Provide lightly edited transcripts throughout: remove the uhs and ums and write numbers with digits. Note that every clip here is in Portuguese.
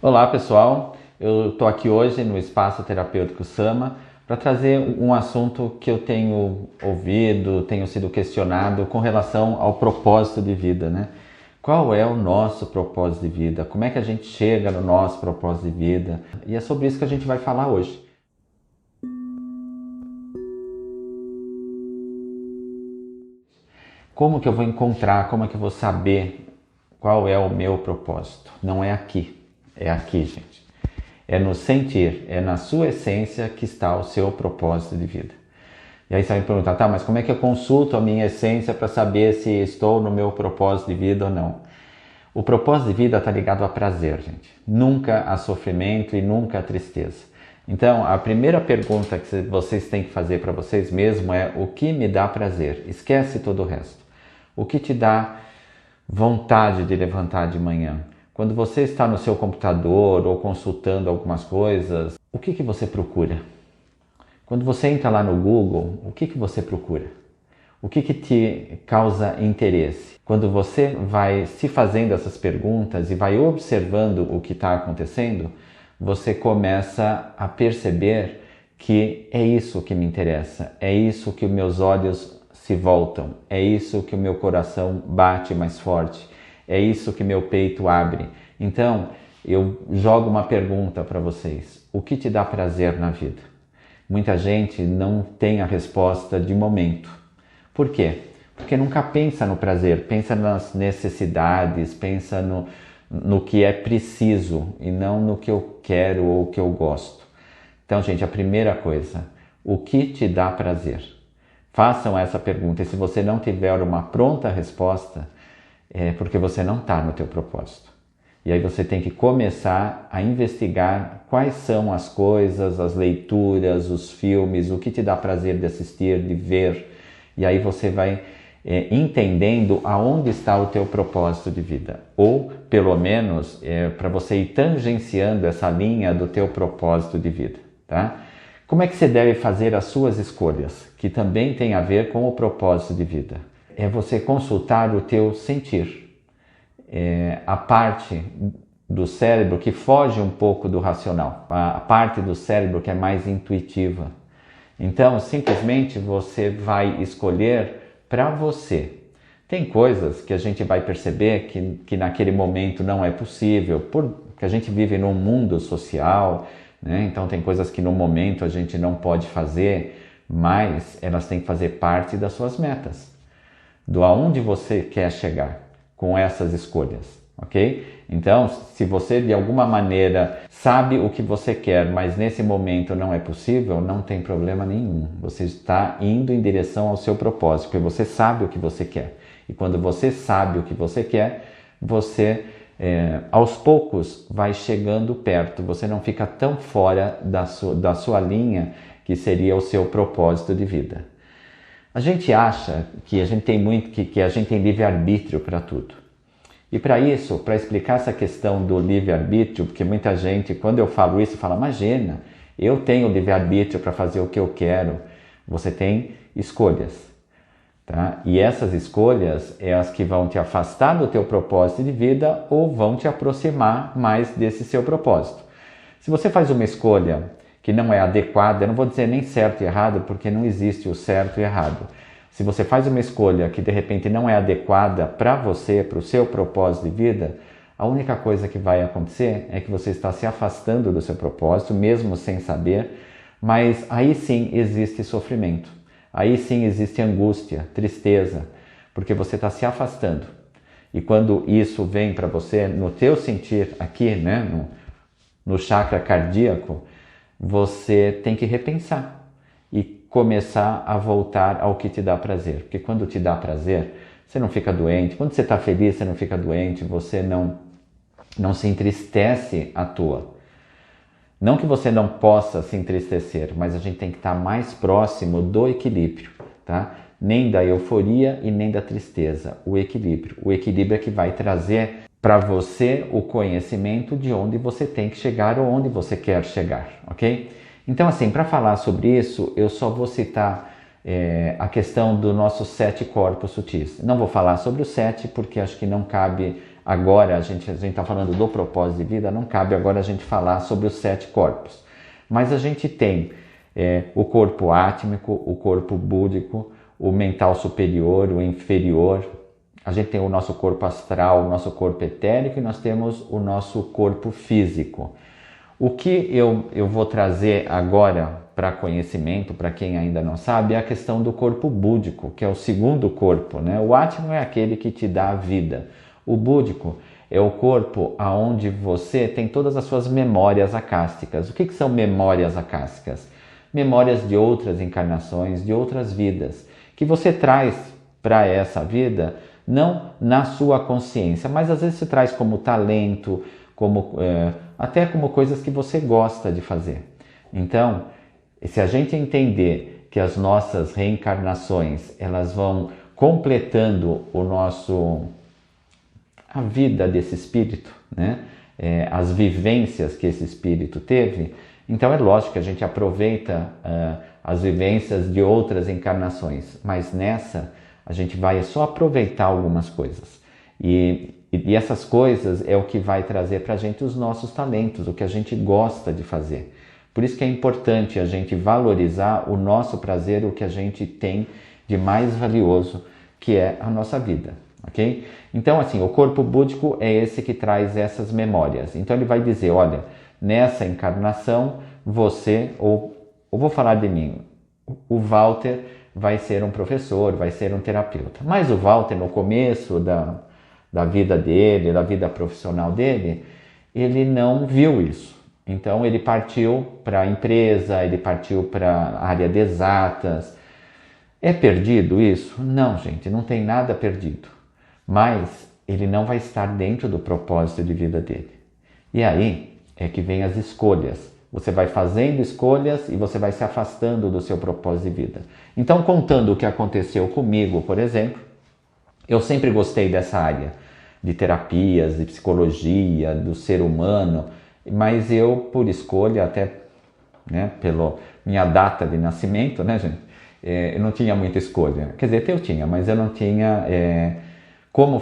Olá pessoal, eu estou aqui hoje no Espaço Terapêutico Sama para trazer um assunto que eu tenho ouvido, tenho sido questionado com relação ao propósito de vida, né? Qual é o nosso propósito de vida? Como é que a gente chega no nosso propósito de vida? E é sobre isso que a gente vai falar hoje. Como que eu vou encontrar, como é que eu vou saber qual é o meu propósito? Não é aqui, é aqui, gente. É no sentir, é na sua essência que está o seu propósito de vida. E aí você vai me perguntar, tá, mas como é que eu consulto a minha essência para saber se estou no meu propósito de vida ou não? O propósito de vida está ligado a prazer, gente. Nunca a sofrimento e nunca a tristeza. Então, a primeira pergunta que vocês têm que fazer para vocês mesmos é: o que me dá prazer? Esquece todo o resto. O que te dá vontade de levantar de manhã? Quando você está no seu computador ou consultando algumas coisas, o que você procura? Quando você entra lá no Google, o que você procura? O que te causa interesse? Quando você vai se fazendo essas perguntas e vai observando o que está acontecendo, você começa a perceber que é isso que me interessa, é isso que os meus olhos se voltam, é isso que o meu coração bate mais forte, é isso que meu peito abre. Então, eu jogo uma pergunta para vocês: o que te dá prazer na vida? Muita gente não tem a resposta de momento. Por quê? Porque nunca pensa no prazer, pensa nas necessidades, pensa no que é preciso e não no que eu quero ou o que eu gosto. Então, gente, a primeira coisa: o que te dá prazer? Façam essa pergunta, e se você não tiver uma pronta resposta, é porque você não está no teu propósito. E aí você tem que começar a investigar quais são as coisas, as leituras, os filmes, o que te dá prazer de assistir, de ver. E aí você vai entendendo aonde está o teu propósito de vida. Ou, pelo menos, para você ir tangenciando essa linha do teu propósito de vida, tá? Como é que você deve fazer as suas escolhas, que também tem a ver com o propósito de vida? É você consultar o teu sentir, a parte do cérebro que foge um pouco do racional, a parte do cérebro que é mais intuitiva. Então, simplesmente você vai escolher para você. Tem coisas que a gente vai perceber que naquele momento não é possível, porque a gente vive num mundo social, né? Então tem coisas que no momento a gente não pode fazer, mas elas têm que fazer parte das suas metas, do aonde você quer chegar com essas escolhas, ok? Então, se você de alguma maneira sabe o que você quer, mas nesse momento não é possível, não tem problema nenhum. Você está indo em direção ao seu propósito, porque você sabe o que você quer. E quando você sabe o que você quer, você aos poucos vai chegando perto, você não fica tão fora da sua linha, que seria o seu propósito de vida. A gente acha que a gente tem que a gente tem livre-arbítrio para tudo. E para isso, para explicar essa questão do livre-arbítrio, porque muita gente, quando eu falo isso, fala: imagina, eu tenho livre-arbítrio para fazer o que eu quero. Você tem escolhas. Tá? E essas escolhas é as que vão te afastar do teu propósito de vida ou vão te aproximar mais desse seu propósito. Se você faz uma escolha que não é adequada, eu não vou dizer nem certo e errado, porque não existe o certo e errado. Se você faz uma escolha que de repente não é adequada para você, para o seu propósito de vida, a única coisa que vai acontecer é que você está se afastando do seu propósito, mesmo sem saber, mas aí sim existe sofrimento. Aí sim existe angústia, tristeza, porque você está se afastando. E quando isso vem para você, no teu sentir aqui, né, no chakra cardíaco, você tem que repensar e começar a voltar ao que te dá prazer. Porque quando te dá prazer, você não fica doente. Quando você está feliz, você não fica doente, você não se entristece à toa. Não que você não possa se entristecer, mas a gente tem que estar mais próximo do equilíbrio, tá? Nem da euforia e nem da tristeza, o equilíbrio. O equilíbrio é que vai trazer para você o conhecimento de onde você tem que chegar ou onde você quer chegar, ok? Então, assim, para falar sobre isso, eu só vou citar a questão dos nossos 7 corpos sutis. Não vou falar sobre os 7 porque acho que não cabe agora, a gente está falando do propósito de vida, não cabe agora a gente falar sobre os 7 corpos. Mas a gente tem o corpo átmico, o corpo búdico, o mental superior, o inferior. A gente tem o nosso corpo astral, o nosso corpo etérico e nós temos o nosso corpo físico. O que eu vou trazer agora para conhecimento, para quem ainda não sabe, é a questão do corpo búdico, que é o segundo corpo, né? O átmico é aquele que te dá a vida. O búdico é o corpo onde você tem todas as suas memórias acásticas. O que são memórias acásticas? Memórias de outras encarnações, de outras vidas, que você traz para essa vida, não na sua consciência, mas às vezes se traz como talento, até como coisas que você gosta de fazer. Então, se a gente entender que as nossas reencarnações, elas vão completando a vida desse espírito, né? As vivências que esse espírito teve, então é lógico que a gente aproveita as vivências de outras encarnações, mas nessa a gente vai só aproveitar algumas coisas. E essas coisas é o que vai trazer para a gente os nossos talentos, o que a gente gosta de fazer. Por isso que é importante a gente valorizar o nosso prazer, o que a gente tem de mais valioso, que é a nossa vida, ok? Então, assim, o corpo búdico é esse que traz essas memórias. Então, ele vai dizer, olha, nessa encarnação, ou vou falar de mim, o Walter vai ser um professor, vai ser um terapeuta. Mas o Walter, no começo da vida dele, da vida profissional dele, ele não viu isso. Então ele partiu para a empresa, ele partiu para a área de exatas. É perdido isso? Não, gente, não tem nada perdido. Mas ele não vai estar dentro do propósito de vida dele. E aí é que vem as escolhas. Você vai fazendo escolhas e você vai se afastando do seu propósito de vida. Então, contando o que aconteceu comigo, por exemplo, eu sempre gostei dessa área de terapias, de psicologia, do ser humano, mas eu, por escolha, até pela minha data de nascimento, né, gente? Eu não tinha muita escolha. Quer dizer, eu tinha, mas eu não tinha como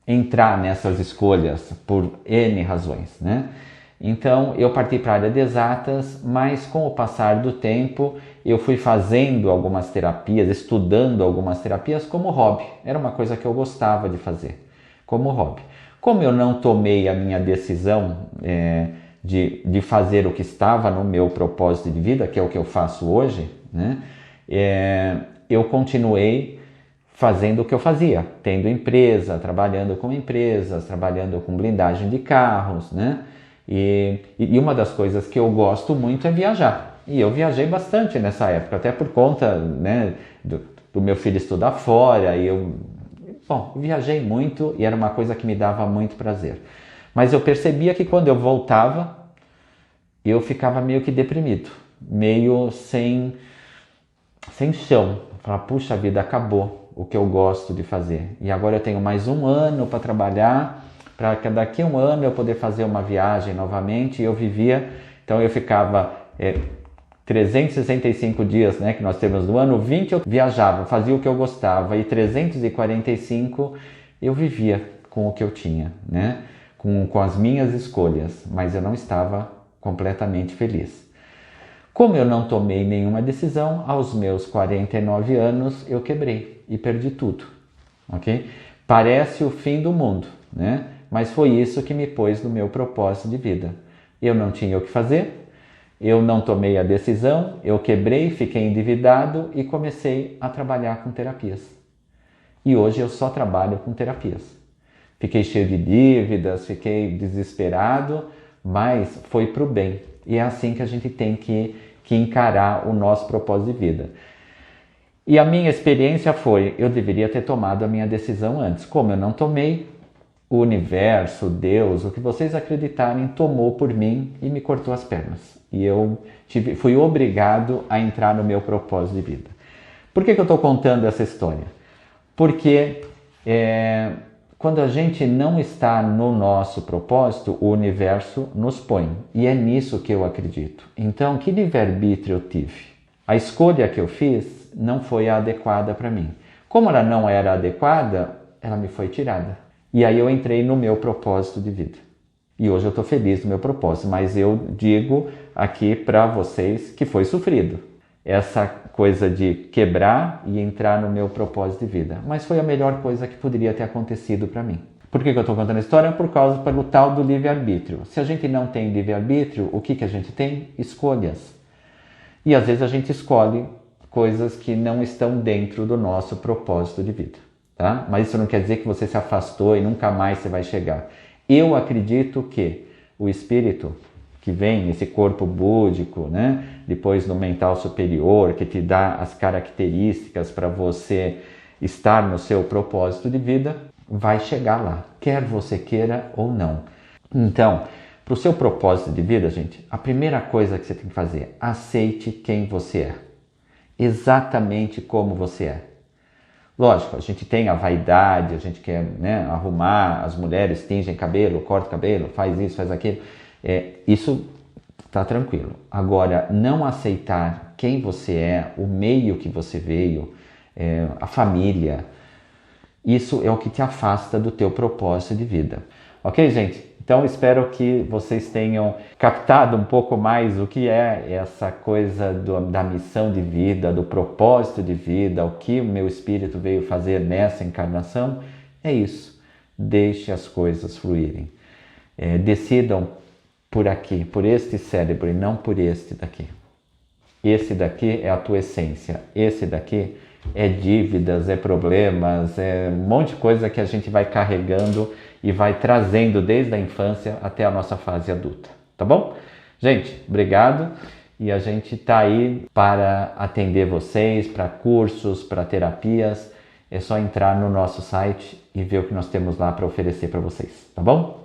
entrar nessas escolhas por N razões, né? Então, eu parti para a área de exatas, mas com o passar do tempo, eu fui fazendo algumas terapias, estudando algumas terapias como hobby. Era uma coisa que eu gostava de fazer, como hobby. Como eu não tomei a minha decisão de fazer o que estava no meu propósito de vida, que é o que eu faço hoje, né? Eu continuei fazendo o que eu fazia, tendo empresa, trabalhando com empresas, trabalhando com blindagem de carros, né? E uma das coisas que eu gosto muito é viajar. E eu viajei bastante nessa época, até por conta, né, do meu filho estudar fora. E eu viajei muito e era uma coisa que me dava muito prazer. Mas eu percebia que quando eu voltava, eu ficava meio que deprimido, meio sem chão. Falava, puxa vida, acabou o que eu gosto de fazer. E agora eu tenho mais um ano para trabalhar, para que daqui a um ano eu poder fazer uma viagem novamente. E eu vivia, então eu ficava 365 dias, né, que nós temos no ano, 20 eu viajava, fazia o que eu gostava, e 345 eu vivia com o que eu tinha, né, com as minhas escolhas, mas eu não estava completamente feliz. Como eu não tomei nenhuma decisão, aos meus 49 anos eu quebrei e perdi tudo, ok? Parece o fim do mundo, né? Mas foi isso que me pôs no meu propósito de vida. Eu não tinha o que fazer, eu não tomei a decisão, eu quebrei, fiquei endividado e comecei a trabalhar com terapias. E hoje eu só trabalho com terapias. Fiquei cheio de dívidas, fiquei desesperado, mas foi para o bem. E é assim que a gente tem que encarar o nosso propósito de vida. E a minha experiência foi, eu deveria ter tomado a minha decisão antes. Como eu não tomei, o universo, Deus, o que vocês acreditarem, tomou por mim e me cortou as pernas. E eu fui obrigado a entrar no meu propósito de vida. Por que eu estou contando essa história? Porque quando a gente não está no nosso propósito, o universo nos põe. E é nisso que eu acredito. Então, que livre-arbítrio eu tive? A escolha que eu fiz não foi a adequada para mim. Como ela não era adequada, ela me foi tirada. E aí eu entrei no meu propósito de vida. E hoje eu estou feliz no meu propósito, mas eu digo aqui para vocês que foi sofrido. Essa coisa de quebrar e entrar no meu propósito de vida. Mas foi a melhor coisa que poderia ter acontecido para mim. Por que eu estou contando a história? Por causa pelo tal do livre-arbítrio. Se a gente não tem livre-arbítrio, o que a gente tem? Escolhas. E às vezes a gente escolhe coisas que não estão dentro do nosso propósito de vida. Tá? Mas isso não quer dizer que você se afastou e nunca mais você vai chegar. Eu acredito que o espírito que vem nesse corpo búdico, né? Depois no mental superior, que te dá as características para você estar no seu propósito de vida, vai chegar lá, quer você queira ou não. Então, para o seu propósito de vida, gente, a primeira coisa que você tem que fazer, aceite quem você é, exatamente como você é. Lógico, a gente tem a vaidade, a gente quer, né, arrumar, as mulheres tingem cabelo, cortam cabelo, faz isso, faz aquilo. Isso está tranquilo. Agora, não aceitar quem você é, o meio que você veio, a família, isso é o que te afasta do teu propósito de vida. Ok, gente? Então, espero que vocês tenham captado um pouco mais o que é essa coisa da missão de vida, do propósito de vida, o que o meu espírito veio fazer nessa encarnação. É isso. Deixe as coisas fluírem. Decidam por aqui, por este cérebro e não por este daqui. Esse daqui é a tua essência. Esse daqui é dívidas, é problemas, é um monte de coisa que a gente vai carregando e vai trazendo desde a infância até a nossa fase adulta, tá bom? Gente, obrigado e a gente tá aí para atender vocês, para cursos, para terapias. É só entrar no nosso site e ver o que nós temos lá para oferecer para vocês, tá bom?